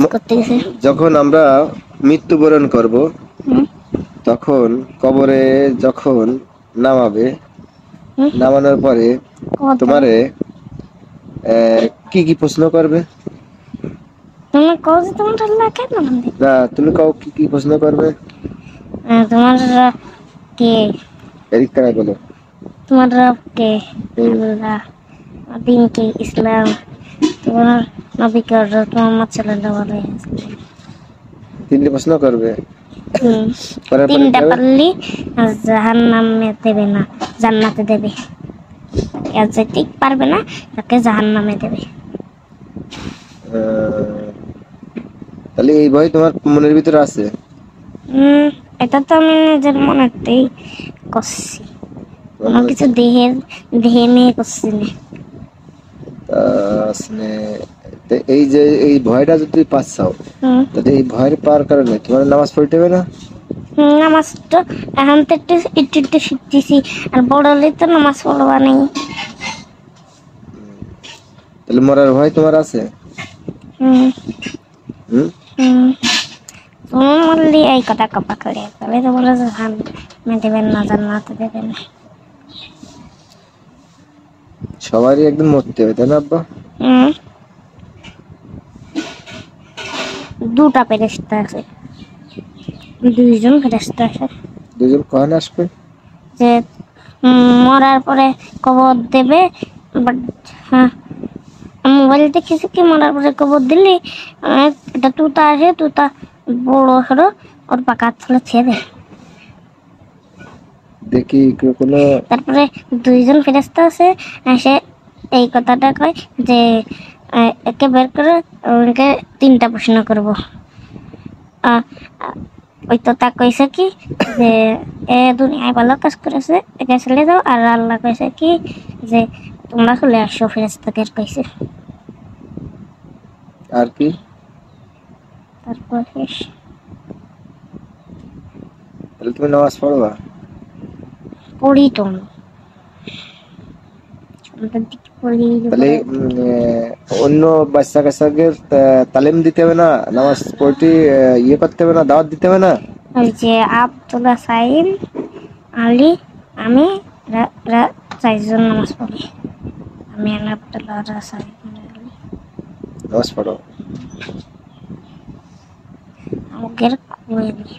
করতে গেছে। যখন আমরা মৃত্যুবরণ করব হুম, তখন কবরে যখন নামাবে, হুম, নামানোর পরে খবর দেবে। তোমারে কি কি প্রশ্ন করবে? তুমি কও যে তোমার আল্লাহ কেন মন্দির? না, তুমি কাউ কি কি প্রশ্ন করবে? তোমার কে? এদিক থেকে বলো। তোমার রব কে? আল্লাহ। দিন কি? ইসলাম। তোমার নবী কে? হযরত মুহাম্মদ সাল্লাল্লাহু আলাইহি ওয়াসাল্লাম। তিনটে প্রশ্ন করবে। হুম, করার পরে কি তিনটা হবে? পারলি জাহান্নামে দেবে না, জান্নাতে দেবে। আর যে ঠিক পারবে না তাকে জাহান্নামে দেবে। আহ, তাহলে এই ভয় তোমার মনের ভিতরে আছে? এটা তো আমি নিজের মনেতেই করছি, তোমার কোনো মনে কিছু দেহের দেহে নিয়ে করছি না। আসলে তো এই যে এই ভয়টা যদি পাচ্ছাও, হুম, তাহলে এই ভয়ের পাওয়ার কারণে তোমার নামাজ পড়তে হবে না? নামাজ তো এখন তো একটু একটু একটু শিখতেছি, আর বড় হলে তো নামাজ পড়বা নেই। তাহলে মরার ভয় তোমার আছে? হুম, হুম। হুম, তুমি মরলি এই কথা কপা করে তাহলে তো বলে জাহান্নামে দেবেন না, জান্নাতে দেবেন না। সবারই একদিন মরতে হবে, তাই না আব্বা? হুম, দুটা ফেরেশতা আছে, দুইজন ফেরেশতা আছে। দুজন কখন আসবে? যে মরার পরে কবর দেবে, বাট হ্যাঁ, মোবাইল দেখেছি কি মরার পরে কবর দিলি এটা তুতা আসে, তুতা বড় হলো ওর পাকা থলে ছেড়ে দেয়। দেখি কোনো। তারপরে দুইজন ফেরেশতা আছে, সে এই কথাটা কয় যে একে বের করে ওকে তিনটা প্রশ্ন করবো। আহ, আহ, ওই তোতা কইছে কি যে এ দুনিয়ায় ভালো কাজ করেছে, একে ছেড়ে দাও। আর আল্লাহ কইছে কি যে তোমরা চলে আসো, ফেরেশতাদের কইছে। আর কি? তারপর শেষ। তাহলে তুমি নামাজ পড়বা? পড়ি তো আমি। সন্ধ্যার দিকে পড়ি, তাহলে অন্য বাচ্চা কাচ্চাকে তালিম দিতে হবে না? নামাজ পড়তে ইয়ে করতে হবে না? দাওয়াত দিতে হবে না? ওই যে আব্দুল্লাহ সাইম, আলী, আমি চারজন নামাজ পড়ি। আমি আব্দুল্লাহ সাইম, আলী। নামাজ পড়ো। আমাদের কোয়েলি